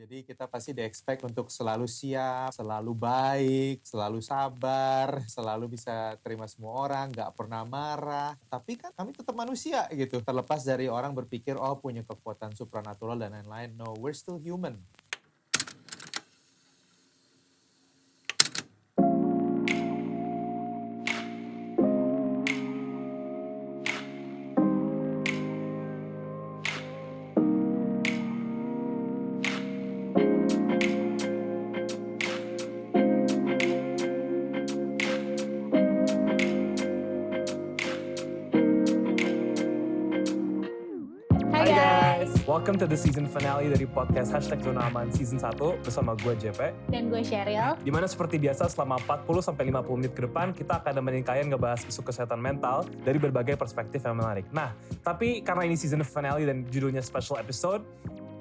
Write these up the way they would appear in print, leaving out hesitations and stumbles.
Jadi kita pasti di-expect untuk selalu siap, selalu baik, selalu sabar, selalu bisa terima semua orang, nggak pernah marah. Tapi kan kami tetap manusia gitu. Terlepas dari orang berpikir, oh punya kekuatan supranatural dan lain-lain. No, we're still human. Hai guys, welcome to the season finale dari podcast Zona Aman season 1 bersama gue JP. Dan gue Sheryl. Dimana seperti biasa selama 40-50 menit ke depan kita akan nemenin kalian ngebahas isu kesehatan mental dari berbagai perspektif yang menarik. Nah, tapi karena ini season finale dan judulnya special episode,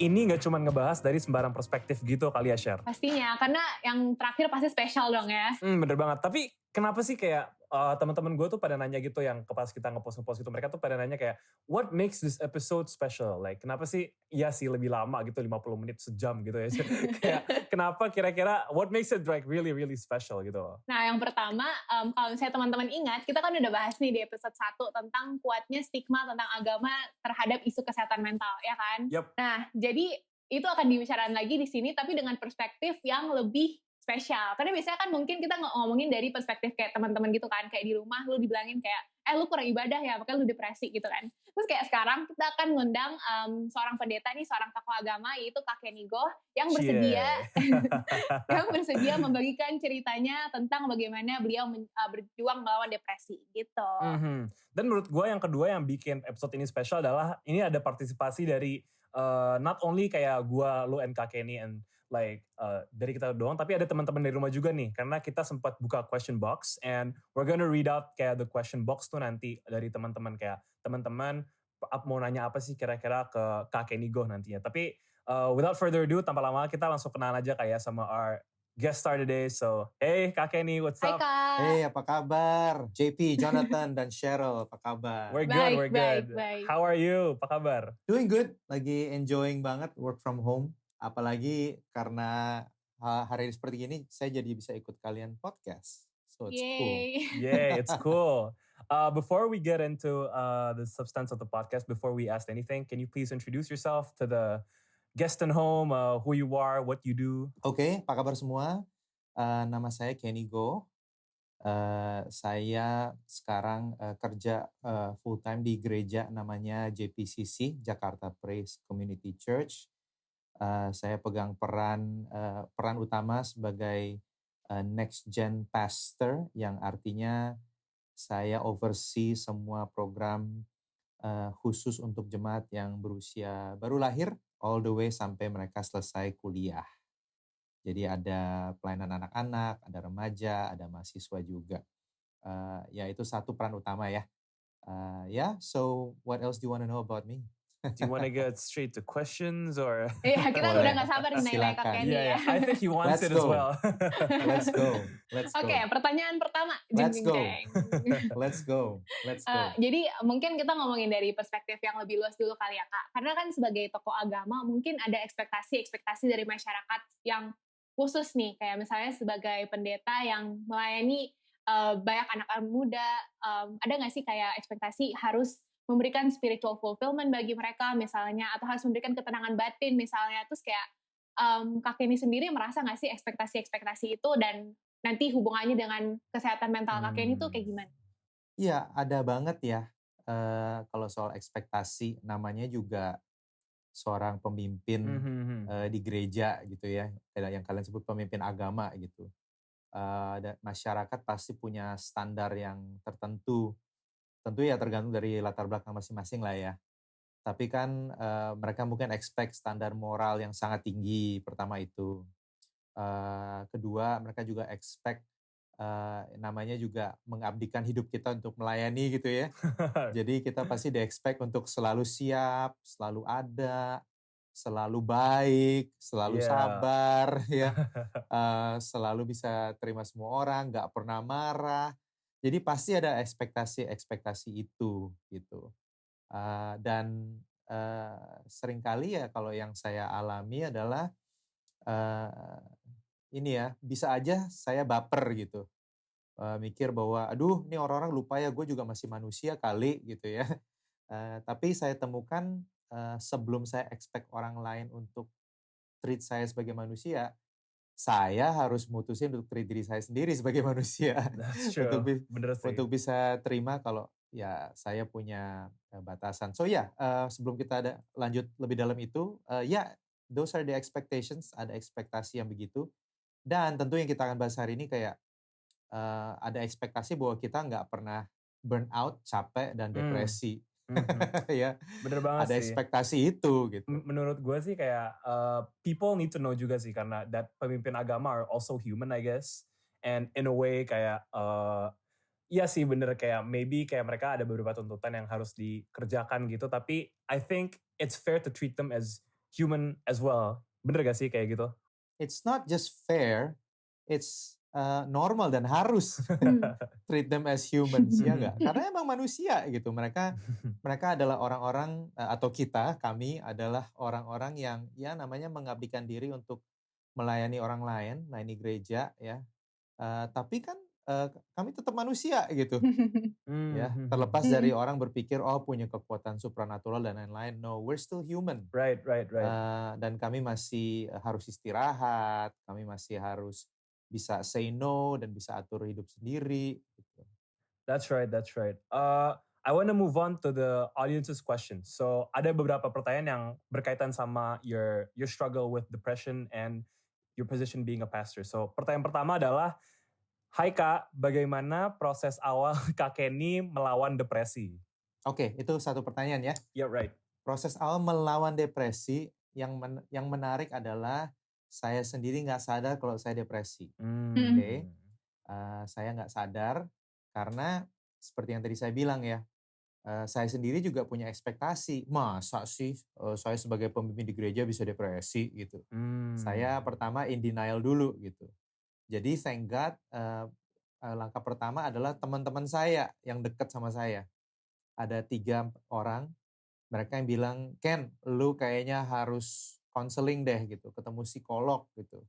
ini gak cuma ngebahas dari sembarang perspektif gitu kali ya, Sher? Pastinya, karena yang terakhir pasti spesial dong ya. Bener banget, tapi kenapa sih kayak teman-teman gue tuh pada nanya gitu yang pas kita ngepost itu, mereka tuh pada nanya kayak, what makes this episode special? Like, kenapa sih, iya sih lebih lama gitu, 50 menit, sejam gitu ya. Kayak, kenapa kira-kira, what makes it like really, really special gitu loh. Nah, yang pertama, kalau misalnya teman-teman ingat, kita kan udah bahas nih di episode 1 tentang kuatnya stigma tentang agama terhadap isu kesehatan mental, ya kan? Yep. Nah, jadi itu akan dibicarakan lagi di sini, tapi dengan perspektif yang lebih spesial. Karena biasanya kan mungkin kita ngomongin dari perspektif kayak teman-teman gitu kan, kayak di rumah lu dibilangin kayak, lu kurang ibadah ya, makanya lu depresi gitu kan. Terus kayak sekarang kita akan ngundang seorang pendeta nih, seorang tokoh agama, yaitu Kakek Nigo, yang bersedia membagikan ceritanya tentang bagaimana beliau berjuang melawan depresi gitu. Dan menurut gue yang kedua yang bikin episode ini spesial adalah ini ada partisipasi dari not only kayak gue, lu, and Kak Kenny, and like dari kita doang, tapi ada teman-teman dari rumah juga nih, karena kita sempat buka question box, and we're gonna read out kayak the question box tuh nanti dari teman-teman, kayak teman-teman mau nanya apa sih kira-kira ke Kak Kenny Go nantinya. Tapi without further ado, tanpa lama kita langsung kenalan aja kayak sama our guest star today. So, hey Kak Kenny, what's up? Hai Kak. Hey, apa kabar? JP, Jonathan, dan Sheryl, apa kabar? We're good. Baik. How are you? Apa kabar? Doing good, lagi enjoying banget work from home. Apalagi karena hari seperti ini, saya jadi bisa ikut kalian podcast. So it's cool. Yeah, it's cool. Before we get into the substance of the podcast, before we ask anything, can you please introduce yourself to the guest in home, who you are, what you do? Oke, apa kabar semua? Nama saya Kenny Go. Saya sekarang kerja full time di gereja namanya JPCC, Jakarta Praise Community Church. Saya pegang peran utama sebagai next gen pastor, yang artinya saya oversee semua program khusus untuk jemaat yang berusia baru lahir all the way sampai mereka selesai kuliah. Jadi ada pelayanan anak-anak, ada remaja, ada mahasiswa juga. Ya itu satu peran utama ya. So what else do you want to know about me? Do you want to get straight to questions or? Iya, kita udah gak sabar nih nanya Kak Kenny ya. I think he wants it as well. Let's go. Oke, pertanyaan pertama. Let's go. Jadi mungkin kita ngomongin dari perspektif yang lebih luas dulu kali ya Kak. Karena kan sebagai tokoh agama mungkin ada ekspektasi dari masyarakat yang khusus nih. Kayak misalnya sebagai pendeta yang melayani banyak anak-anak muda. Ada gak sih kayak ekspektasi harus memberikan spiritual fulfillment bagi mereka misalnya, atau harus memberikan ketenangan batin misalnya. Terus kayak Kak Kenny sendiri merasa gak sih ekspektasi itu dan nanti hubungannya dengan kesehatan mental Kak Kenny itu kayak gimana? Iya, ada banget ya. Kalau soal ekspektasi, namanya juga seorang pemimpin di gereja gitu ya, yang kalian sebut pemimpin agama gitu. Dan masyarakat pasti punya standar yang tertentu. Tentu ya tergantung dari latar belakang masing-masing lah ya. Tapi kan mereka mungkin expect standar moral yang sangat tinggi, pertama itu. Kedua, mereka juga expect namanya juga mengabdikan hidup kita untuk melayani gitu ya. Jadi kita pasti di-expect untuk selalu siap, selalu ada, selalu baik, selalu sabar, ya, selalu bisa terima semua orang, nggak pernah marah. Jadi pasti ada ekspektasi itu gitu. Dan seringkali ya kalau yang saya alami adalah uh, ini ya, bisa aja saya baper gitu. Mikir bahwa, aduh ini orang-orang lupa ya gue juga masih manusia kali gitu ya. Tapi saya temukan sebelum saya expect orang lain untuk treat saya sebagai manusia, saya harus mutusin untuk treat diri saya sendiri sebagai manusia. That's untuk true. Bener sih. untuk bisa terima kalau ya saya punya batasan. So ya, sebelum kita lanjut lebih dalam itu, ya those are the expectations, ada ekspektasi yang begitu. Dan tentu yang kita akan bahas hari ini kayak ada ekspektasi bahwa kita nggak pernah burn out, capek, dan Hmm. depresi. Ya, Bener banget ada sih. ekspektasi itu gitu. Menurut gue sih kayak people need to know juga sih karena that pemimpin agama are also human I guess. And in a way kayak iya sih bener kayak maybe kayak mereka ada beberapa tuntutan yang harus dikerjakan gitu tapi I think it's fair to treat them as human as well. Bener gak sih kayak gitu? It's not just fair, it's normal dan harus treat them as humans, ya nggak? Karena emang manusia gitu. Mereka adalah orang-orang atau kami adalah orang-orang yang ya namanya mengabdikan diri untuk melayani orang lain, melayani gereja ya. Tapi kan kami tetap manusia gitu. Ya, terlepas dari orang berpikir oh punya kekuatan supranatural dan lain-lain. No, we're still human. Right. Dan kami masih harus istirahat, kami masih harus bisa say no dan bisa atur hidup sendiri. Gitu. That's right. I want to move on to the audience's question. So ada beberapa pertanyaan yang berkaitan sama your struggle with depression and your position being a pastor. So pertanyaan pertama adalah, Hai Kak, bagaimana proses awal Kak Kenny melawan depresi? Oke, itu satu pertanyaan ya. Yeah, right. Proses awal melawan depresi yang menarik adalah saya sendiri nggak sadar kalau saya depresi. Oke. Saya nggak sadar karena seperti yang tadi saya bilang ya, saya sendiri juga punya ekspektasi. Masa sih saya sebagai pemimpin di gereja bisa depresi gitu. Saya pertama in denial dulu gitu. Jadi thank God langkah pertama adalah teman-teman saya yang dekat sama saya. Ada 3 orang, mereka yang bilang, Ken, lu kayaknya harus counseling deh gitu, ketemu psikolog gitu.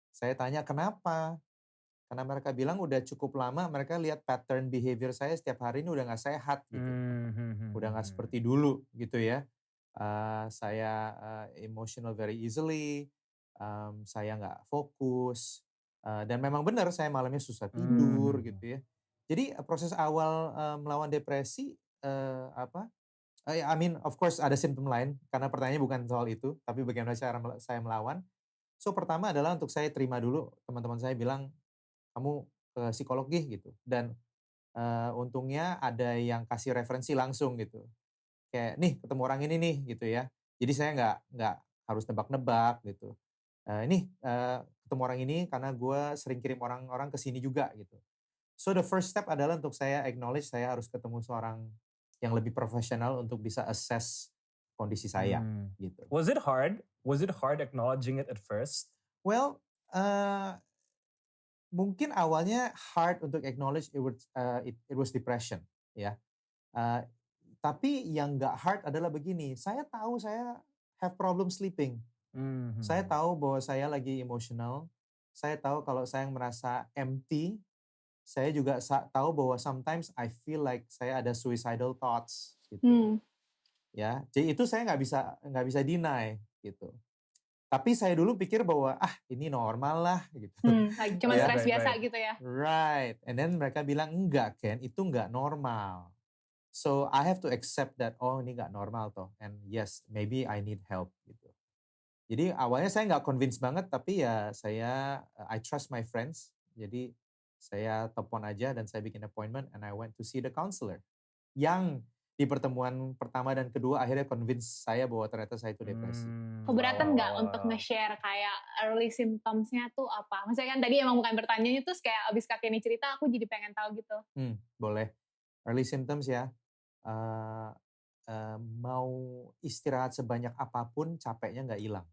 Saya tanya kenapa? Karena mereka bilang udah cukup lama mereka lihat pattern behavior saya setiap hari ini udah gak sehat gitu. Udah gak seperti dulu gitu ya. Saya emotional very easily, saya gak fokus, dan memang benar saya malamnya susah tidur gitu ya. Jadi proses awal melawan depresi I mean of course ada simptom lain karena pertanyaannya bukan soal itu, tapi bagaimana cara saya melawan. So pertama adalah untuk saya terima dulu teman-teman saya bilang, "Kamu ke psikolog gih," gitu. Dan untungnya ada yang kasih referensi langsung gitu. Kayak, "Nih ketemu orang ini nih," gitu ya. Jadi saya nggak harus nebak-nebak gitu. "Nih ketemu orang ini karena gue sering kirim orang-orang ke sini juga," gitu. So the first step adalah untuk saya acknowledge saya harus ketemu seorang yang lebih profesional untuk bisa assess kondisi saya gitu. Was it hard? Was it hard acknowledging it at first? Well, mungkin awalnya hard untuk acknowledge it was depression ya. Tapi yang nggak hard adalah begini, saya tahu saya have problem sleeping. Saya tahu bahwa saya lagi emotional. Saya tahu kalau saya merasa empty. Saya juga tahu bahwa sometimes I feel like saya ada suicidal thoughts gitu. Ya, jadi itu saya nggak bisa deny gitu. Tapi saya dulu pikir bahwa ini normal lah gitu. Cuma stres biasa gitu ya. Right. And then mereka bilang enggak Ken, itu enggak normal. So I have to accept that ini enggak normal toh. And yes, maybe I need help gitu. Jadi awalnya saya nggak convince banget, tapi ya I trust my friends. Jadi saya telepon aja dan saya bikin appointment and I went to see the counselor. Yang di pertemuan pertama dan kedua akhirnya convince saya bahwa ternyata saya itu depresi. Keberatan nggak untuk nge-share kayak early symptoms-nya tuh apa? Maksudnya kan tadi emang bukan pertanyaannya terus kayak abis Kak Kenny cerita aku jadi pengen tahu gitu. Boleh. Early symptoms ya. Mau istirahat sebanyak apapun capeknya nggak hilang.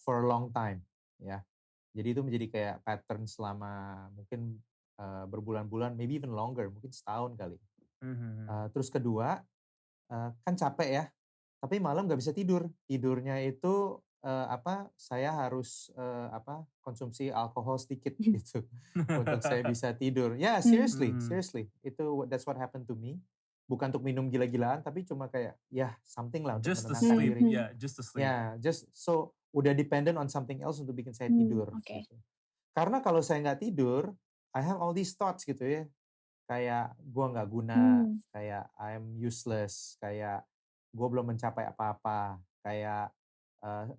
For a long time ya. Jadi itu menjadi kayak pattern selama mungkin berbulan-bulan, maybe even longer, mungkin setahun kali. Terus kedua, kan capek ya, tapi malam nggak bisa tidur. Tidurnya itu saya harus konsumsi alkohol sedikit gitu untuk saya bisa tidur. Ya, seriously. That's what happened to me. Bukan untuk minum gila-gilaan, tapi cuma kayak something lah untuk Just to menenangkan sleep. diri. Yeah, just to sleep. Ya, just so udah dependent on something else untuk bikin saya tidur. Okay. Gitu. Karena kalau saya nggak tidur, I have all these thoughts gitu ya. Kayak gue nggak guna, kayak I'm useless, kayak gue belum mencapai apa-apa, kayak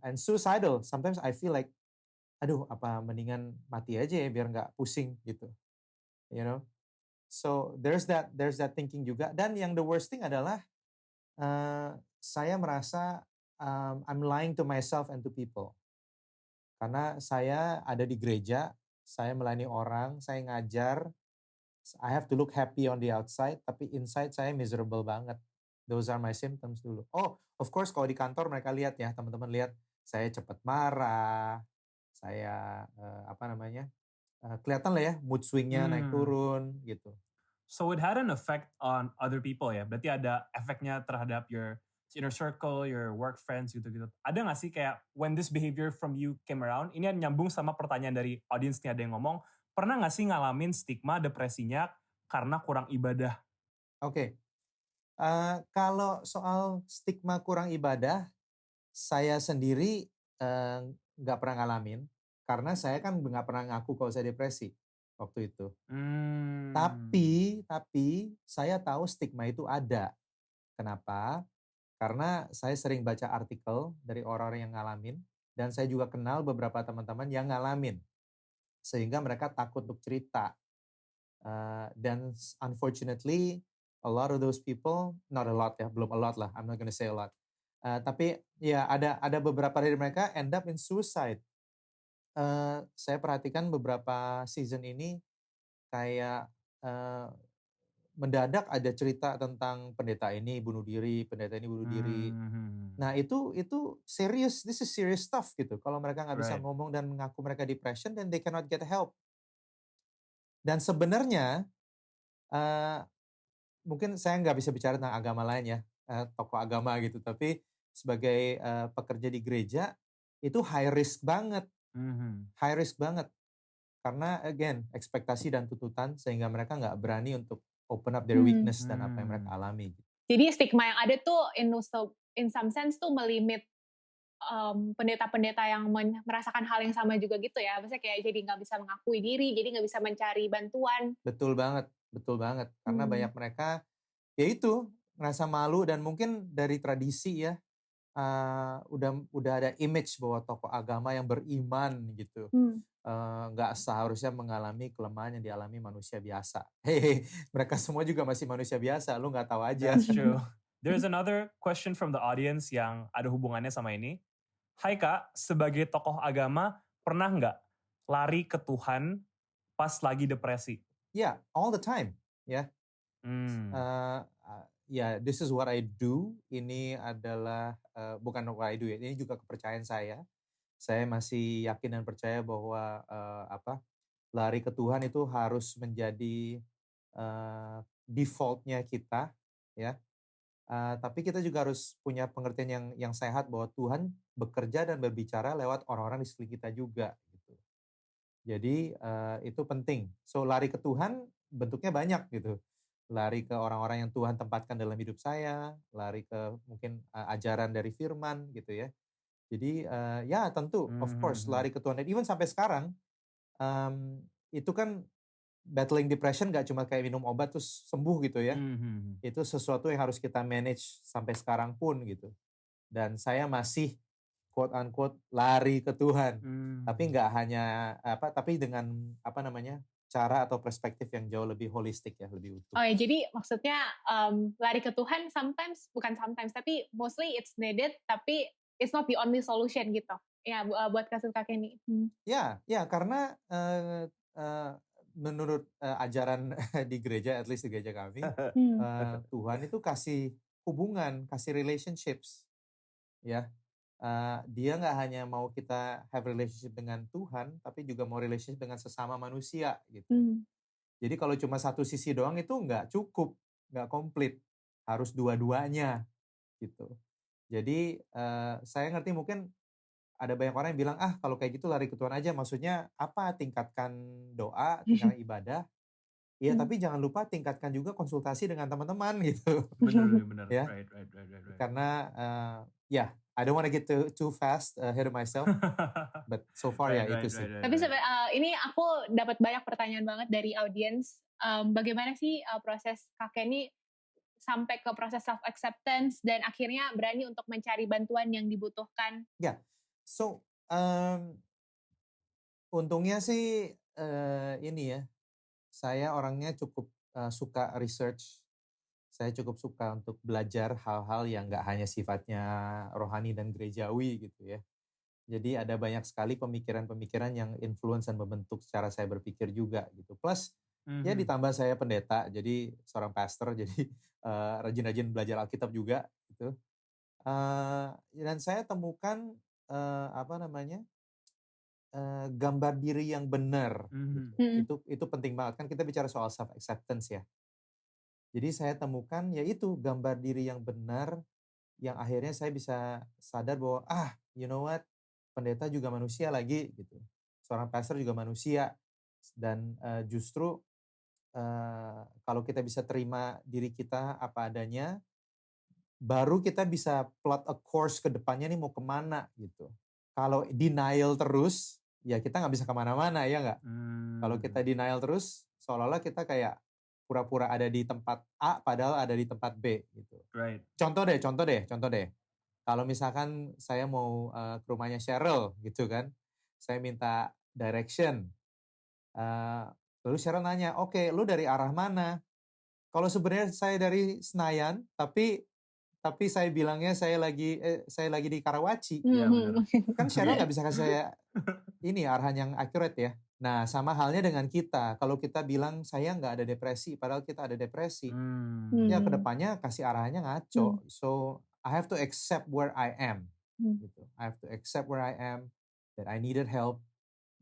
and suicidal. Sometimes I feel like, aduh apa mendingan mati aja ya biar nggak pusing gitu, you know. So there's that thinking juga. Dan yang the worst thing adalah saya merasa I'm lying to myself and to people. Karena saya ada di gereja, saya melayani orang, saya ngajar. I have to look happy on the outside, tapi inside saya miserable banget. Those are my symptoms dulu. Oh, of course kalau di kantor mereka lihat ya, teman-teman lihat saya cepat marah, saya kelihatan lah ya mood swingnya naik turun gitu. So it had an effect on other people ya. Berarti ada efeknya terhadap your inner circle, your work friends gitu-gitu. Ada nggak sih kayak when this behavior from you came around? Ini nyambung sama pertanyaan dari audience nih, ada yang ngomong, pernah nggak sih ngalamin stigma depresinya karena kurang ibadah? Oke. Kalau soal stigma kurang ibadah, saya sendiri nggak pernah ngalamin. Karena saya kan nggak pernah ngaku kalau saya depresi waktu itu. Tapi saya tahu stigma itu ada. Kenapa? Karena saya sering baca artikel dari orang-orang yang ngalamin. Dan saya juga kenal beberapa teman-teman yang ngalamin. Sehingga mereka takut untuk cerita. Dan unfortunately, a lot of those people, not a lot ya, belum a lot lah, I'm not gonna say a lot. Tapi ya ada beberapa dari mereka end up in suicide. Saya perhatikan beberapa season ini kayak mendadak ada cerita tentang pendeta ini bunuh diri, pendeta ini bunuh diri. Nah itu serious, this is serious stuff gitu. Kalau mereka nggak bisa ngomong dan mengaku mereka depression, then they cannot get help. Dan sebenarnya mungkin saya nggak bisa bicara tentang agama lain ya, tokoh agama gitu. Tapi sebagai pekerja di gereja itu high risk banget, high risk banget. Karena again ekspektasi dan tuntutan sehingga mereka nggak berani untuk open up their weakness dan apa yang mereka alami. Jadi stigma yang ada tuh in some sense tuh melimit pendeta-pendeta yang merasakan hal yang sama juga gitu ya. Maksudnya kayak jadi nggak bisa mengakui diri, jadi nggak bisa mencari bantuan. Betul banget. Karena banyak mereka ya itu ngerasa malu dan mungkin dari tradisi ya udah ada image bahwa tokoh agama yang beriman gitu. Nggak seharusnya mengalami kelemahan yang dialami manusia biasa. Mereka semua juga masih manusia biasa, lu nggak tahu aja. That's true. There's another question from the audience yang ada hubungannya sama ini. Hai Kak, sebagai tokoh agama, pernah nggak lari ke Tuhan pas lagi depresi? Yeah, all the time. Ya. This is what I do. Ini adalah bukan what I do ya. Ini juga kepercayaan saya. Saya masih yakin dan percaya bahwa lari ke Tuhan itu harus menjadi defaultnya kita, ya. Tapi kita juga harus punya pengertian yang sehat bahwa Tuhan bekerja dan berbicara lewat orang-orang di sekeliling kita juga. Gitu. Jadi itu penting. So lari ke Tuhan bentuknya banyak gitu. Lari ke orang-orang yang Tuhan tempatkan dalam hidup saya, lari ke mungkin ajaran dari firman gitu ya. Jadi ya tentu, of course lari ke Tuhan. Dan even sampai sekarang itu kan battling depression gak cuma kayak minum obat terus sembuh gitu ya. Itu sesuatu yang harus kita manage sampai sekarang pun gitu. Dan saya masih quote unquote lari ke Tuhan. Tapi nggak hanya tapi dengan cara atau perspektif yang jauh lebih holistik ya, lebih utuh. Oh ya, jadi maksudnya lari ke Tuhan bukan sometimes, tapi mostly it's needed, tapi it's not the only solution gitu. Ya, buat kasus Kak Kenny. Ya, karena menurut ajaran di gereja, at least di gereja kami, Tuhan itu kasih hubungan, kasih relationships, ya. Dia nggak hanya mau kita have relationship dengan Tuhan, tapi juga mau relationship dengan sesama manusia, gitu. Jadi kalau cuma satu sisi doang itu nggak cukup, nggak komplit, harus dua-duanya, gitu. Jadi saya ngerti mungkin ada banyak orang yang bilang, ah kalau kayak gitu lari ke Tuhan aja. Maksudnya apa? Tingkatkan doa, tingkatkan ibadah. Iya, tapi jangan lupa tingkatkan juga konsultasi dengan teman-teman gitu. Bener. Ya, Right. karena I don't want to get too fast ahead of myself, but so far itu sih. Tapi ini aku dapat banyak pertanyaan banget dari audiens. Bagaimana sih proses Kak Kenny sampai ke proses self acceptance dan akhirnya berani untuk mencari bantuan yang dibutuhkan? So untungnya sih ini ya, saya orangnya cukup suka research. Saya cukup suka untuk belajar hal-hal yang nggak hanya sifatnya rohani dan gerejawi gitu ya. Jadi ada banyak sekali pemikiran-pemikiran yang influence dan membentuk cara saya berpikir juga gitu. Plus ya ditambah saya pendeta, jadi seorang pastor, jadi rajin-rajin belajar Alkitab juga gitu. Dan saya temukan gambar diri yang benar. Gitu. Itu penting banget kan, kita bicara soal self acceptance ya. Jadi saya temukan yaitu gambar diri yang benar, yang akhirnya saya bisa sadar bahwa you know what, pendeta juga manusia lagi gitu, seorang pastor juga manusia, dan justru kalau kita bisa terima diri kita apa adanya, baru kita bisa plot a course ke depannya nih mau kemana gitu. Kalau denial terus, ya kita nggak bisa kemana-mana, ya nggak? Kalau kita denial terus, seolah-olah kita kayak pura-pura ada di tempat A padahal ada di tempat B gitu. Right. Contoh deh. Kalau misalkan saya mau ke rumahnya Cheryl gitu kan, saya minta direction. Lalu Cheryl nanya, oke, lu dari arah mana? Kalau sebenarnya saya dari Senayan, tapi saya bilangnya saya lagi di Karawaci. Iya, benar. Kan Cheryl nggak bisa kasih saya ini arahan yang accurate ya. Nah, sama halnya dengan kita. Kalau kita bilang saya nggak ada depresi, padahal kita ada depresi. Ya kedepannya kasih arahannya ngaco. So I have to accept where I am. Gitu. I have to accept where I am, that I needed help,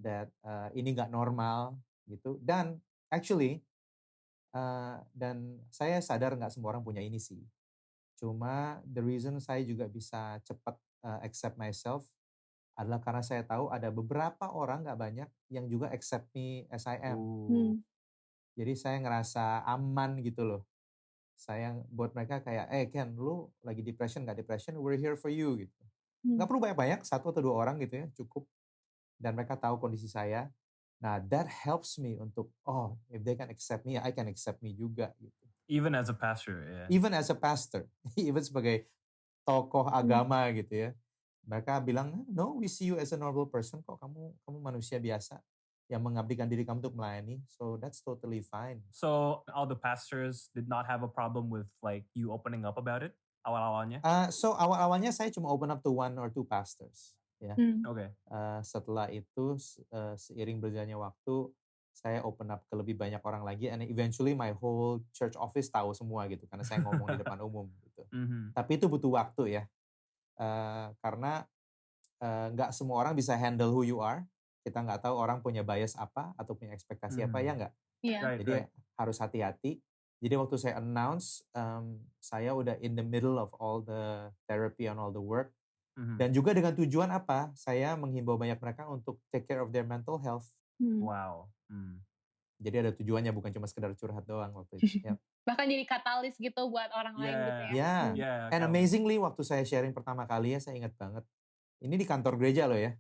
that ini nggak normal gitu. Dan actually, dan saya sadar nggak semua orang punya ini sih. Cuma the reason saya juga bisa cepat accept myself adalah karena saya tahu ada beberapa orang, nggak banyak, yang juga accept me as I am. Jadi saya ngerasa aman gitu loh. Saya buat mereka kayak, Ken, lu lagi depression, nggak depression, we're here for you gitu. Nggak perlu banyak-banyak, 1 atau 2 orang gitu ya, cukup. Dan mereka tahu kondisi saya. Nah, that helps me untuk, if they can accept me, I can accept me juga gitu. Even as a pastor, yeah. Even as a pastor, even sebagai tokoh agama gitu ya. Mereka bilang, no, we see you as a normal person kok, kamu manusia biasa yang mengabdikan diri kamu untuk melayani, so that's totally fine. So all the pastors did not have a problem with like you opening up about it awal-awalnya? So awal-awalnya saya cuma open up to 1 or 2 pastors, ya. Okay. Setelah itu seiring berjalannya waktu, saya open up ke lebih banyak orang lagi, and eventually my whole church office tahu semua gitu, karena saya ngomong di depan umum gitu. Tapi itu butuh waktu ya. Karena nggak semua orang bisa handle who you are. Kita nggak tahu orang punya bias apa atau punya ekspektasi apa, ya nggak? Jadi harus hati-hati. Jadi waktu saya announce, saya udah in the middle of all the therapy and all the work. Dan juga dengan tujuan apa? Saya menghimbau banyak mereka untuk take care of their mental health. Wow. Jadi ada tujuannya, bukan cuma sekedar curhat doang waktu itu. Yep. Bahkan jadi katalis gitu buat orang lain gitu ya. Yeah. And amazingly waktu saya sharing pertama kali ya, saya ingat banget. Ini di kantor gereja loh ya.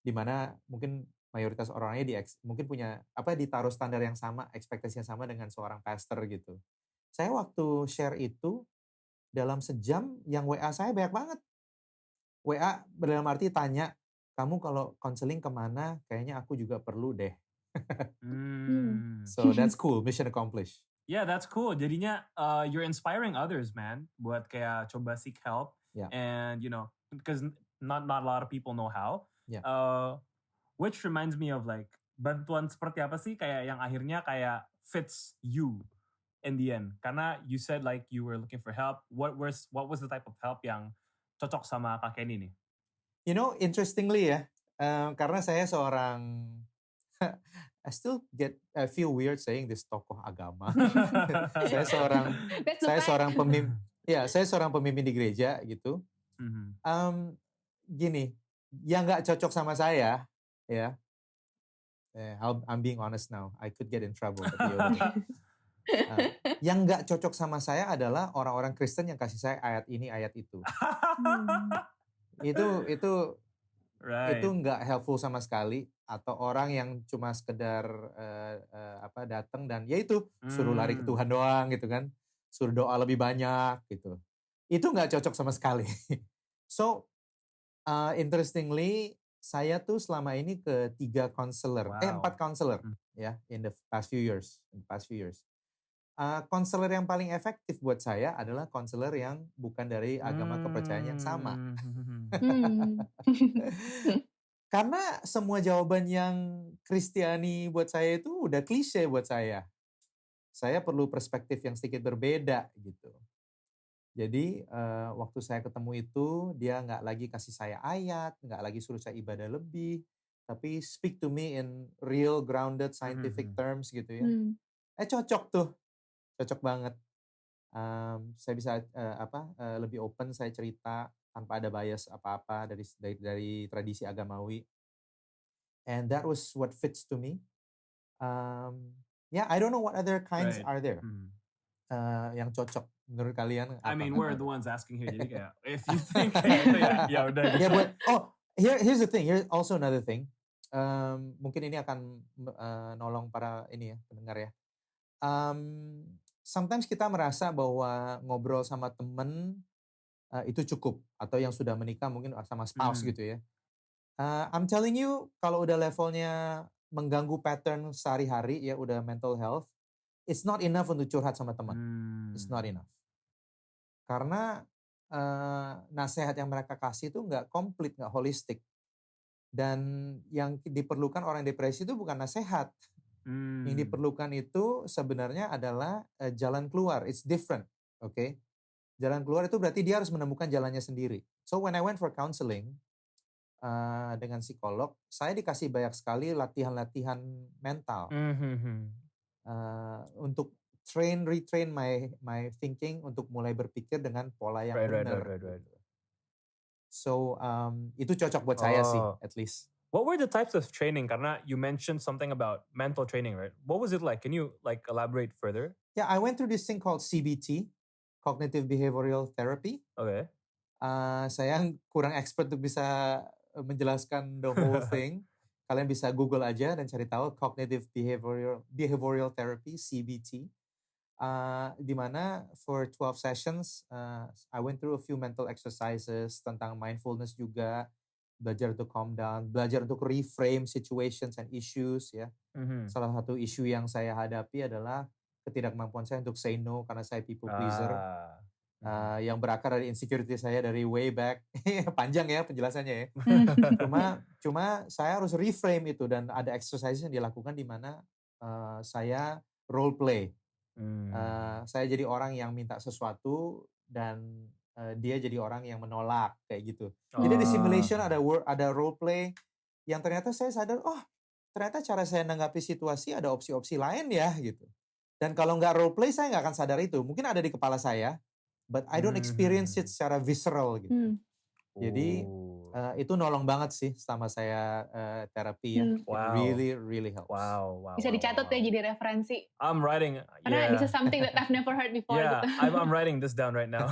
Dimana mungkin mayoritas orangnya mungkin punya ditaruh standar yang sama, ekspektasi yang sama dengan seorang pastor gitu. Saya waktu share itu, dalam sejam yang WA saya banyak banget. WA dalam arti tanya, kamu kalau counseling kemana? Kayaknya aku juga perlu deh. So that's cool, mission accomplished. Yeah, that's cool. Jadinya you're inspiring others, man. Buat kayak coba seek help. Yeah. And you know, because not a lot of people know how. Yeah. Which reminds me of like, bantuan seperti apa sih kayak yang akhirnya kayak fits you in the end? Karena you said like you were looking for help. What was the type of help yang cocok sama Kak Kenny nih? You know, interestingly ya, karena saya seorang I still feel weird saying this tokoh agama. saya seorang pemimpin di gereja gitu. Gini, yang nggak cocok sama saya, ya. I'm being honest now. I could get in trouble, tapi yaudah. Yang nggak cocok sama saya adalah orang-orang Kristen yang kasih saya ayat ini, ayat itu. Itu Right. nggak helpful sama sekali. Atau orang yang cuma sekedar datang dan ya itu suruh lari ke Tuhan doang gitu kan, suruh doa lebih banyak gitu. Itu nggak cocok sama sekali. So interestingly, saya tuh selama ini ke 4 counselor ya in the past few years. Counselor yang paling efektif buat saya adalah counselor yang bukan dari agama kepercayaan yang sama. Karena semua jawaban yang Kristiani buat saya itu udah klise buat saya. Saya perlu perspektif yang sedikit berbeda gitu. Jadi waktu saya ketemu itu, dia nggak lagi kasih saya ayat, nggak lagi suruh saya ibadah lebih, tapi speak to me in real grounded scientific terms gitu ya. Cocok banget. Saya bisa lebih open, saya cerita tanpa ada bias apa-apa dari tradisi agamawi. And that was what fits to me. I don't know what other kinds are there yang cocok menurut kalian. I mean, we're the ones asking here. Jadi kayak, if you think kayak itu ya udah. Gitu. Here's the thing. Here's also another thing. Mungkin ini akan nolong para pendengar ya. Sometimes kita merasa bahwa ngobrol sama temen itu cukup, atau yang sudah menikah mungkin sama spouse gitu ya. I'm telling you, kalau udah levelnya mengganggu pattern sehari-hari ya, udah mental health, it's not enough untuk curhat sama teman. It's not enough. Karena nasihat yang mereka kasih itu nggak komplit, nggak holistik. Dan yang diperlukan orang depresi itu bukan nasihat. Yang diperlukan itu sebenarnya adalah jalan keluar. It's different, okay? Jalan keluar itu berarti dia harus menemukan jalannya sendiri. So when I went for counseling dengan psikolog, saya dikasih banyak sekali latihan-latihan mental untuk retrain my thinking untuk mulai berpikir dengan pola yang benar. Right. So itu cocok buat saya sih, at least. What were the types of training? Karena you mentioned something about mental training, right? What was it like? Can you elaborate further? Yeah, I went through this thing called CBT, Cognitive Behavioral Therapy. Okay. Saya kurang expert untuk bisa menjelaskan the whole thing. Kalian bisa Google aja dan cari tahu Cognitive Behavioral Therapy, CBT. Di mana for 12 sessions, I went through a few mental exercises tentang mindfulness juga, belajar untuk calm down, belajar untuk reframe situations and issues ya. Salah satu isu yang saya hadapi adalah ketidakmampuan saya untuk say no karena saya people pleaser. Yang berakar dari insecurity saya dari way back. Panjang ya penjelasannya ya. Cuma saya harus reframe itu, dan ada exercise yang dilakukan di mana saya role play. Saya jadi orang yang minta sesuatu dan dia jadi orang yang menolak kayak gitu. Jadi di simulation ada role play yang ternyata saya sadar, ternyata cara saya menanggapi situasi ada opsi-opsi lain ya gitu. Dan kalau nggak role play saya nggak akan sadar itu. Mungkin ada di kepala saya, but I don't experience it secara visceral gitu. Jadi itu nolong banget sih selama saya terapi ya. Wow. It really helps. Wow. Bisa dicatat ya jadi referensi. I'm writing. Karena this is something that I've never heard before. Yeah, gitu. I'm writing this down right now.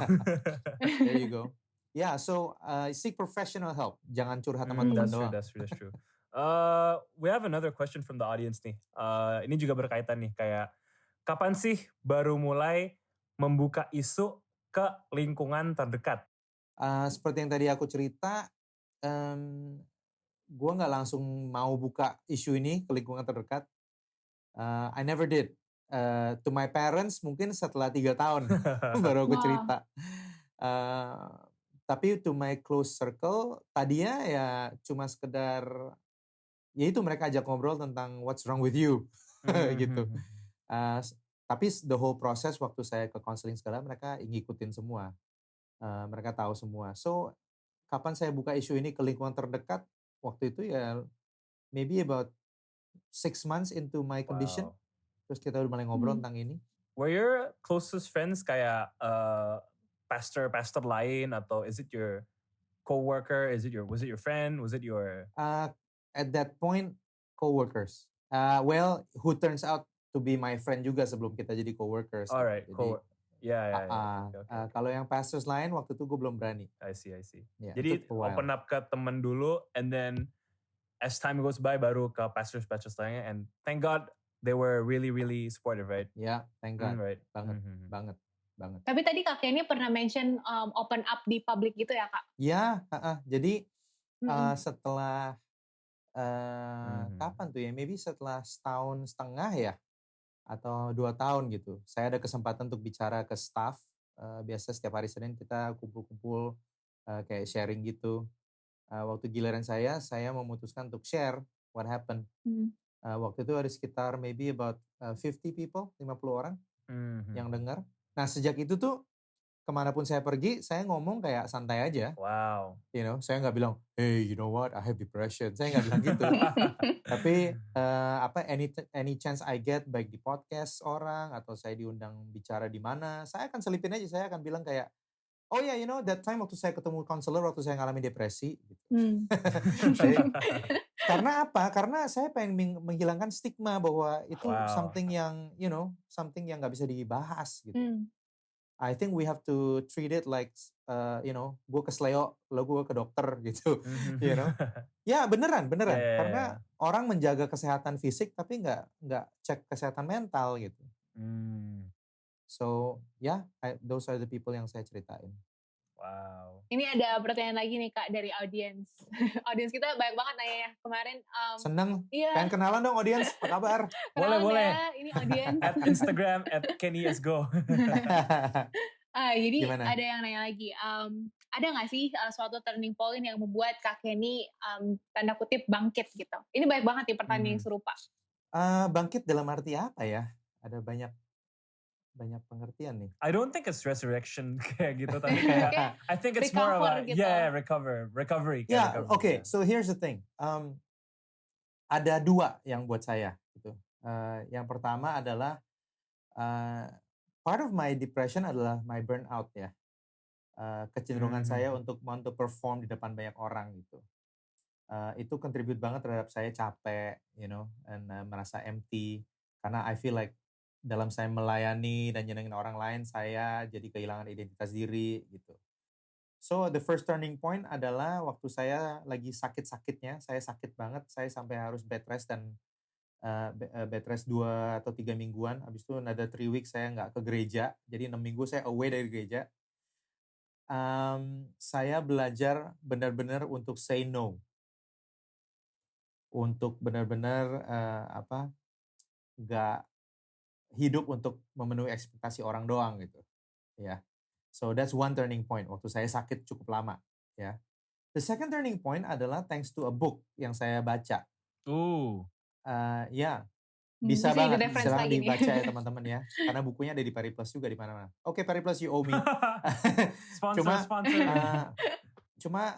There you go. Yeah, so seek professional help. Jangan curhat sama teman doang. That's true. We have another question from the audience nih. Ini juga berkaitan nih, kayak kapan sih baru mulai membuka isu ke lingkungan terdekat? Seperti yang tadi aku cerita, gue nggak langsung mau buka isu ini ke lingkungan terdekat. I never did. To my parents mungkin setelah 3 tahun baru aku cerita. Tapi to my close circle, tadinya ya cuma sekedar, ya itu mereka ajak ngobrol tentang what's wrong with you gitu. Tapi the whole process waktu saya ke counseling segala, mereka ngikutin semua. Mereka tahu semua. So, kapan saya buka isu ini ke lingkungan terdekat? Waktu itu ya maybe about 6 months into my condition. Terus kita udah mulai ngobrol tentang ini. Were your closest friends kayak pastor lain, atau is it your coworker? Was it your friend? Was it your At that point, coworkers. Well, who turns out to be my friend juga sebelum kita jadi coworkers. Gitu. alright, Jadi, yeah. Okay. kalau yang pastors lain waktu itu gue belum berani. I see. Yeah, Jadi took a while. open up ke temen dulu, and then as time goes by baru ke pastors lainnya, and thank God they were really really supportive, right? Yeah, thank God. Right. Banget. Tapi tadi Kak Kenny pernah mention open up di public gitu ya Kak? Ya, jadi setelah kapan tuh ya? Maybe setelah 1,5 tahun ya, atau 2 tahun gitu. Saya ada kesempatan untuk bicara ke staff. Biasa setiap hari Senin kita kumpul-kumpul kayak sharing gitu. Waktu giliran saya memutuskan untuk share what happened. Waktu itu ada sekitar maybe about 50 people, 50 orang yang dengar. Nah sejak itu tuh kemanapun saya pergi, saya ngomong kayak santai aja. Wow. You know, saya nggak bilang, hey, you know what, I have depression. Saya nggak bilang gitu. Tapi any chance I get, baik di podcast orang atau saya diundang bicara di mana, saya akan selipin aja. Saya akan bilang kayak, oh ya, you know, that time waktu saya ketemu counselor waktu saya ngalamin depresi. Gitu. Karena apa? Karena saya pengen menghilangkan stigma bahwa itu something yang, you know, something yang nggak bisa dibahas gitu. I think we have to treat it like, you know, gue ke sleo, lo gue ke dokter gitu, you know. Ya beneran. Karena orang menjaga kesehatan fisik tapi nggak cek kesehatan mental gitu. So, those are the people yang saya ceritain. Wow. Ini ada pertanyaan lagi nih Kak dari audiens. Audiens kita banyak banget nanya ya kemarin. Seneng. Iya. Pengen kenalan dong audiens, apa kabar? Boleh. Ini audiens. At Instagram @KennySGo. Jadi gimana? ada yang nanya lagi. Ada nggak sih suatu turning point yang membuat Kak Kenny tanda kutip bangkit gitu? Ini banyak banget nih pertanyaan yang serupa. Bangkit dalam arti apa ya? Ada banyak pengertian nih. I don't think it's resurrection kayak gitu, tapi kayak I think it's more of a gitu. recovery. Yeah, okay. So here's the thing. Ada 2 yang buat saya gitu. Yang pertama adalah part of my depression adalah my burnout ya. Kecenderungan saya untuk want to perform di depan banyak orang gitu. Itu contribute banget terhadap saya capek, you know, and merasa empty karena I feel like dalam saya melayani dan nyenengin orang lain, saya jadi kehilangan identitas diri gitu. So the first turning point adalah waktu saya lagi sakit-sakitnya, saya sakit banget, saya sampai harus bed rest dan bed rest 2 atau 3 mingguan. Habis itu another 3 weeks saya nggak ke gereja, jadi 6 minggu saya away dari gereja. Saya belajar benar-benar untuk say no. Untuk benar-benar nggak hidup untuk memenuhi ekspektasi orang doang gitu, ya. So that's one turning point waktu saya sakit cukup lama, ya. The second turning point adalah thanks to a book yang saya baca. Bisa banget silahkan dibaca ya teman-teman ya, karena bukunya ada di Periplus juga di mana-mana. Oke, Periplus you owe me. Sponsor. Cuma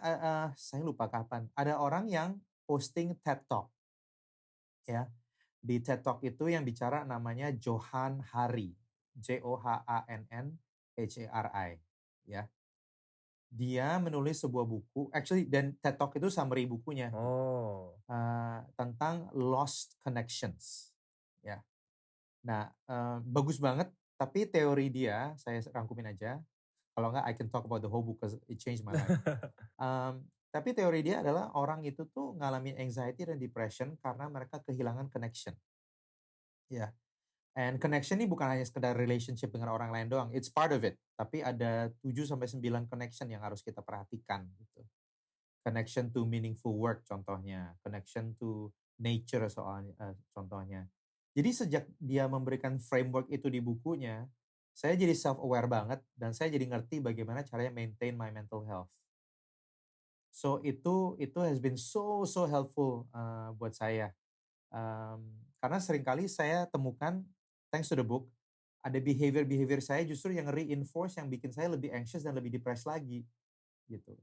saya lupa kapan. Ada orang yang posting TED Talk, ya. Di TED Talk itu yang bicara namanya Johann Hari, JOHANNHARI, ya. Dia menulis sebuah buku, dan TED Talk itu summary bukunya, tentang lost connections, ya. Nah, bagus banget, tapi teori dia, saya rangkumin aja, kalau nggak I can talk about the whole book because it changed my life. Tapi teori dia adalah orang itu tuh ngalamin anxiety dan depression karena mereka kehilangan connection. Ya. And connection ini bukan hanya sekedar relationship dengan orang lain doang, it's part of it. Tapi ada 7-9 connection yang harus kita perhatikan gitu. Connection to meaningful work contohnya, connection to nature contohnya. Jadi sejak dia memberikan framework itu di bukunya, saya jadi self-aware banget dan saya jadi ngerti bagaimana caranya maintain my mental health. So itu has been so helpful buat saya. Karena seringkali saya temukan, thanks to the book, ada behavior saya justru yang reinforce, yang bikin saya lebih anxious dan lebih depressed lagi. Gitu.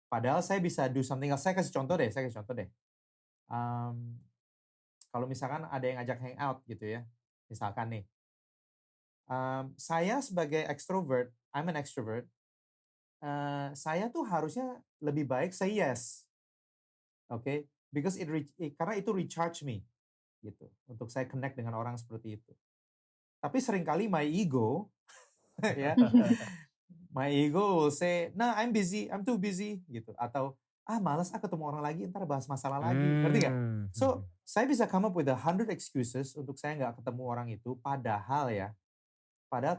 Padahal saya bisa do something else. Saya kasih contoh deh. Kalau misalkan ada yang ngajak hangout gitu ya. Misalkan nih. Saya sebagai extrovert, I'm an extrovert. saya tuh harusnya lebih baik say yes, oke? Because karena itu recharge me, gitu. Untuk saya connect dengan orang seperti itu. Tapi seringkali my ego, ya, my ego will say, nah I'm busy, I'm too busy, gitu. Atau, malas ketemu orang lagi, ntar bahas masalah lagi, ngerti gak? So, saya bisa come up with 100 excuses untuk saya nggak ketemu orang itu, padahal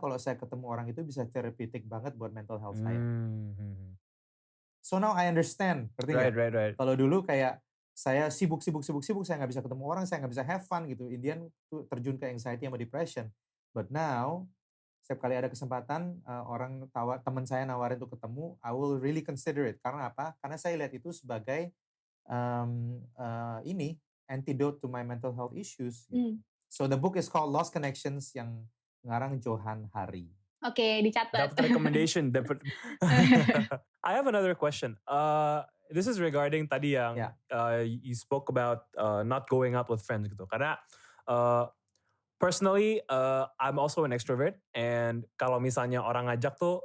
kalau saya ketemu orang itu bisa therapeutic banget buat mental health saya. So now I understand, ngerti nggak? Right. Kalau dulu kayak saya sibuk, saya nggak bisa ketemu orang, saya nggak bisa have fun gitu. Indian tuh terjun ke anxiety sama depression. But now, setiap kali ada kesempatan teman saya nawarin untuk ketemu, I will really consider it. Karena apa? Karena saya lihat itu sebagai antidote to my mental health issues. Gitu. So the book is called Lost Connections yang ngarang Johan Hari. Oke, dicatat. Dapat recommendation. I have another question. This is regarding tadi yang you spoke about not going out with friends gitu. Karena personally, I'm also an extrovert, and kalau misalnya orang ngajak tuh,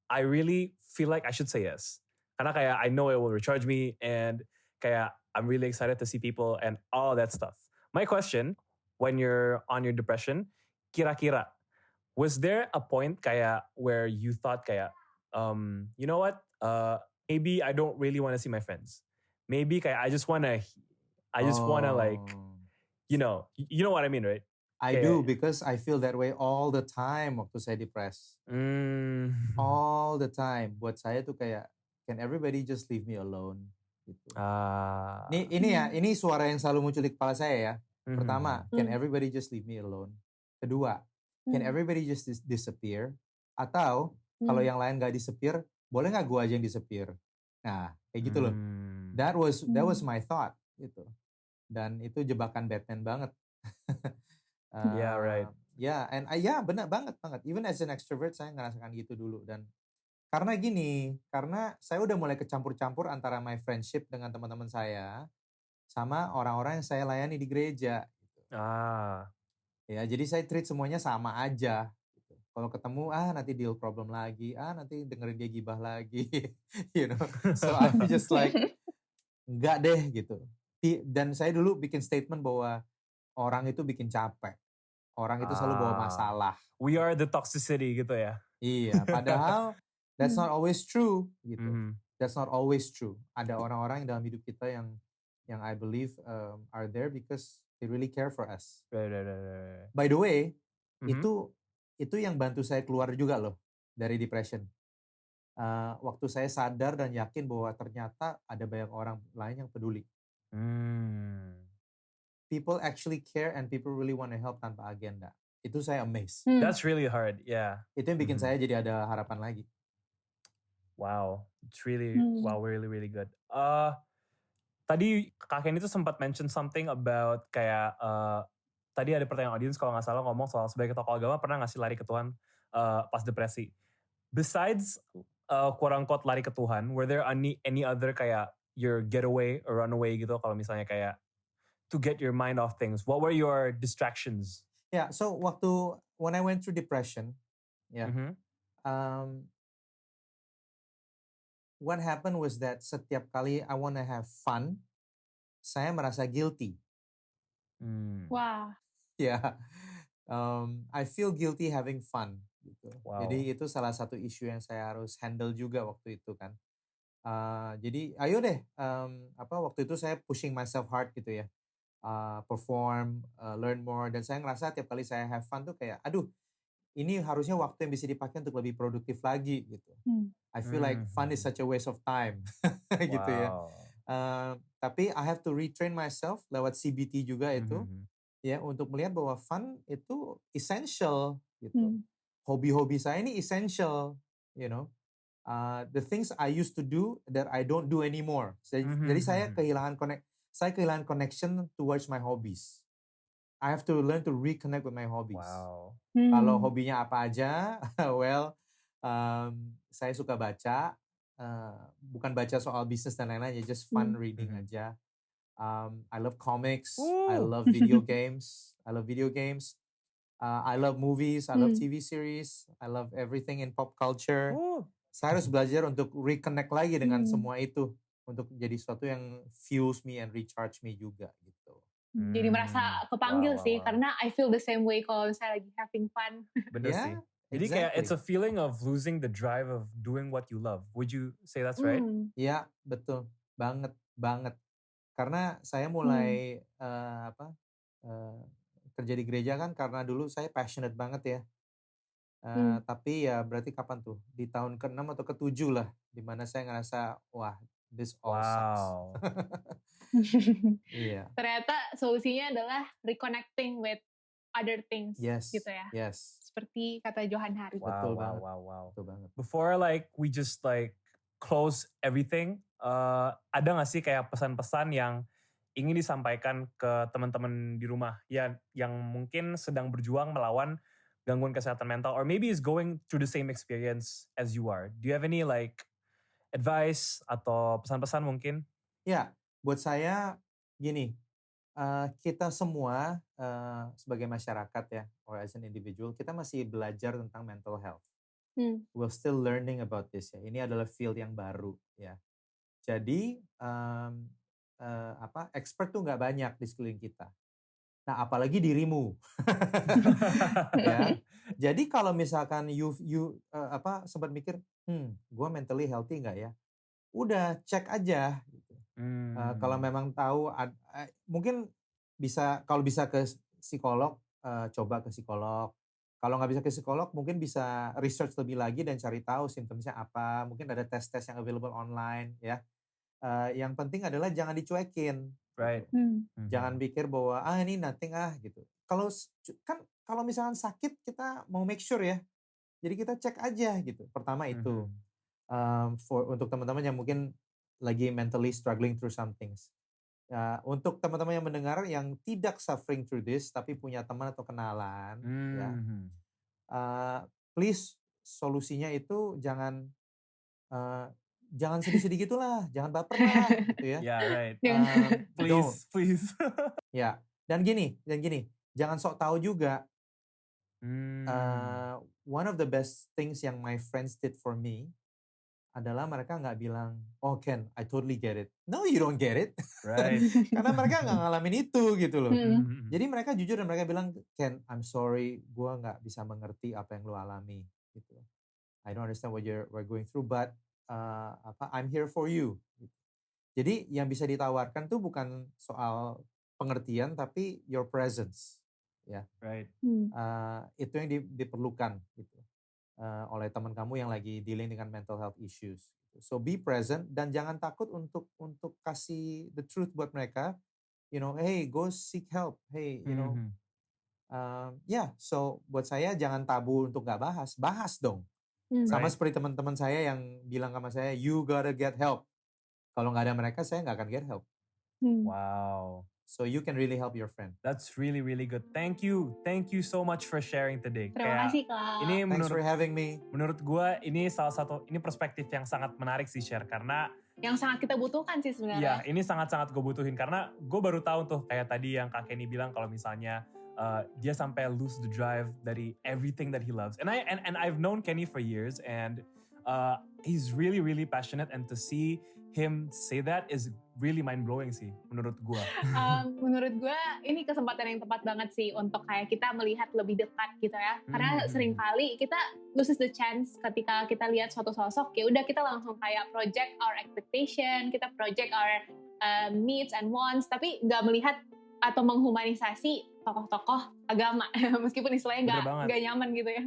I really feel like I should say yes. Karena kayak I know it will recharge me, and kayak I'm really excited to see people and all that stuff. My question, when you're on your depression, kira-kira, was there a point kayak where you thought kayak, you know what, maybe I don't really want to see my friends. Maybe kayak I just wanna like, you know what I mean, right? I do, because I feel that way all the time waktu saya depressed. All the time. Buat saya tuh kayak, can everybody just leave me alone? Gitu. Ini suara yang selalu muncul di kepala saya ya. Pertama, can everybody just leave me alone? Kedua, can everybody just disappear? Atau kalau yang lain gak disappear, boleh gak gue aja yang disappear? Nah, kayak gitu loh. That was my thought gitu. Dan itu jebakan Batman banget. Yeah, right. Benar banget. Even as an extrovert saya ngerasakan gitu dulu. Dan karena saya udah mulai kecampur-campur antara my friendship dengan teman-teman saya sama orang-orang yang saya layani di gereja. Gitu. Ya, jadi saya treat semuanya sama aja. Gitu. Kalau ketemu, nanti deal problem lagi, nanti dengerin dia gibah lagi, you know. So I'm just like, enggak deh gitu. Dan saya dulu bikin statement bahwa orang itu bikin capek. Orang itu selalu bawa masalah. We are the toxicity gitu ya. Iya, padahal that's not always true gitu. That's not always true. Ada orang-orang dalam hidup kita yang I believe are there because they really care for us. Right. By the way, itu yang bantu saya keluar juga loh dari depression. Waktu saya sadar dan yakin bahwa ternyata ada banyak orang lain yang peduli. People actually care and people really want to help tanpa agenda. Itu saya amazed. That's really hard, yeah. Itu yang bikin saya jadi ada harapan lagi. Wow, it's really, really good. Tadi Kak Kenny itu sempat mention something about kayak, tadi ada pertanyaan audience kalau nggak salah ngomong soal sebagai tokoh agama pernah ngasih lari ke Tuhan pas depresi. Besides, quote unquote lari ke Tuhan, were there any other kayak your getaway or runaway gitu kalau misalnya kayak to get your mind off things? What were your distractions? Yeah, so when I went through depression, what happened was that setiap kali I want to have fun, saya merasa guilty. Wow. Yeah, I feel guilty having fun. Gitu. Wow. Jadi itu salah satu isu yang saya harus handle juga waktu itu kan. Jadi ayo deh, waktu itu saya pushing myself hard gitu ya. Perform, learn more, dan saya ngerasa tiap kali saya have fun tuh kayak, aduh, ini harusnya waktu yang bisa dipakai untuk lebih produktif lagi gitu. I feel like fun is such a waste of time, gitu ya. Tapi I have to retrain myself lewat CBT juga itu, ya, untuk melihat bahwa fun itu essential gitu. Hobi-hobi saya ini essential, you know. The things I used to do that I don't do anymore. Jadi saya kehilangan connection towards my hobbies. I have to learn to reconnect with my hobbies. Wow. Kalau hobinya apa aja, saya suka baca, bukan baca soal bisnis dan lain-lain, just fun reading aja. I love comics, I love video games. I love movies, I love TV series, I love everything in pop culture. saya harus belajar untuk reconnect lagi dengan semua itu. Untuk jadi sesuatu yang fuels me and recharge me juga gitu. Jadi merasa kepanggil sih, karena I feel the same way kalau saya lagi having fun. Bener sih. Jadi kayak it's a feeling of losing the drive of doing what you love. Would you say that's right? Iya, betul. Banget. Karena saya mulai kerja di gereja kan karena dulu saya passionate banget ya. Tapi ya berarti kapan tuh? Di tahun ke-6 atau ke-7 lah. Dimana saya ngerasa, wah this all sucks. Iya. Ternyata solusinya adalah reconnecting with other things gitu ya. Yes. Seperti kata Johan Hari. Betul banget. Before we just close everything, ada gak sih kayak pesan-pesan yang ingin disampaikan ke teman-teman di rumah yang mungkin sedang berjuang melawan gangguan kesehatan mental, or maybe is going through the same experience as you are? Do you have any advice atau pesan-pesan mungkin? Ya, buat saya gini, kita semua sebagai masyarakat ya, or as an individual, kita masih belajar tentang mental health. We're still learning about this ya. Ini adalah field yang baru ya. Jadi expert tuh nggak banyak di sekeliling kita. Nah, apalagi dirimu. Ya. Jadi kalau misalkan you sempat mikir, gue mentally healthy nggak ya? Udah cek aja. Gitu. Kalau memang tahu, mungkin kalau bisa ke psikolog, coba ke psikolog. Kalau nggak bisa ke psikolog, mungkin bisa research lebih lagi dan cari tahu simptomnya apa. Mungkin ada tes-tes yang available online ya. Yang penting adalah jangan dicuekin. Right. Jangan pikir bahwa ini nothing gitu. Kalau misalkan sakit kita mau make sure ya. Jadi kita cek aja gitu. Pertama itu. Untuk teman-teman yang mungkin lagi mentally struggling through some things. Untuk teman-teman yang mendengar yang tidak suffering through this tapi punya teman atau kenalan ya. Please solusinya itu jangan sedih-sedih gitulah, jangan baper lah gitu ya. Yeah, right. Please. Ya, dan gini, jangan sok tahu juga. One of the best things yang my friends did for me adalah mereka nggak bilang, oh Ken, I totally get it. No, you don't get it. Right. Karena mereka nggak ngalamin itu gitu loh. Jadi mereka jujur dan mereka bilang, Ken, I'm sorry, gue nggak bisa mengerti apa yang lo alami. Gitu. I don't understand what we're going through, but I'm here for you. Jadi yang bisa ditawarkan tuh bukan soal pengertian, tapi your presence, ya. Right. Itu yang diperlukan gitu oleh teman kamu yang lagi dealing dengan mental health issues. So be present dan jangan takut untuk kasih the truth buat mereka. You know, hey, go seek help. Hey, you know, so buat saya jangan tabu untuk nggak bahas dong. Sama seperti teman-teman saya yang bilang sama saya, you gotta get help. Kalau nggak ada mereka, saya nggak akan get help. Wow. So you can really help your friend. That's really, really good. Thank you so much for sharing today. Terima kasih, Kak. Thanks for having me. Menurut gue, ini ini perspektif yang sangat menarik sih, Share. Karena yang sangat kita butuhkan sih sebenarnya. Iya, ini sangat-sangat gue butuhin. Karena gue baru tahu tuh, kayak tadi yang Kak Kenny bilang, kalau misalnya dia sampai lose the drive dari everything that he loves. And I've known Kenny for years, and he's really, really passionate, and to see him say that is really mind-blowing sih, menurut gue. Menurut gue, ini kesempatan yang tepat banget sih untuk kayak kita melihat lebih dekat gitu ya. Karena seringkali kita loses the chance ketika kita lihat suatu sosok, ya udah kita langsung kayak project our expectation, kita project our needs and wants, tapi nggak melihat atau menghumanisasi tokoh-tokoh agama, meskipun istilahnya nggak nyaman gitu ya.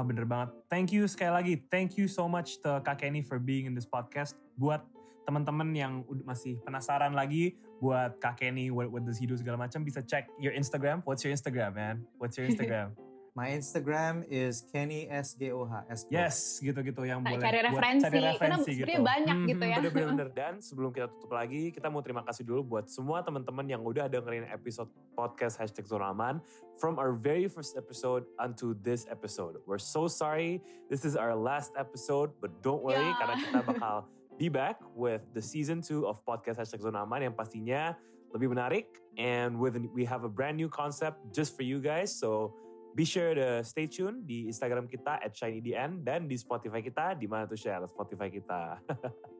Bener banget. Thank you sekali lagi. Thank you so much to Kak Kenny for being in this podcast. Buat teman-teman yang masih penasaran lagi buat Kak Kenny, what does he do segala macam, bisa cek your Instagram. What's your Instagram, man? What's your Instagram? My Instagram is Kenny SGOH. Yes, gitu-gitu yang boleh cari referensi karena gitu. Banyak gitu ya. Bener-bener. Dan sebelum kita tutup lagi, kita mau terima kasih dulu buat semua teman-teman yang udah dengerin episode podcast #Zona Aman from our very first episode unto this episode. We're so sorry this is our last episode, but don't worry karena kita bakal be back with the season 2 of podcast #Zona Aman yang pastinya lebih menarik, and we have a brand new concept just for you guys. So Be sure to stay tune di Instagram kita @shinydn dan di Spotify kita. Di mana tuh share Spotify kita?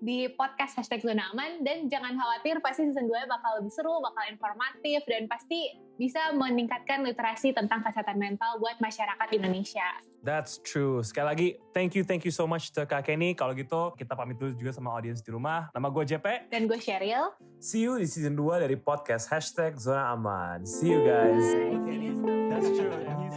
Di podcast #Zona Aman. Dan jangan khawatir, pasti season 2 bakal lebih seru, bakal informatif, dan pasti bisa meningkatkan literasi tentang kesehatan mental buat masyarakat Indonesia. That's true. Sekali lagi, thank you so much to Kak Kenny. Kalau gitu, kita pamit dulu juga sama audiens di rumah. Nama gue JP. Dan gue Sheryl. See you di season 2 dari podcast #Zona Aman. See you guys. Bye. That's true. And he's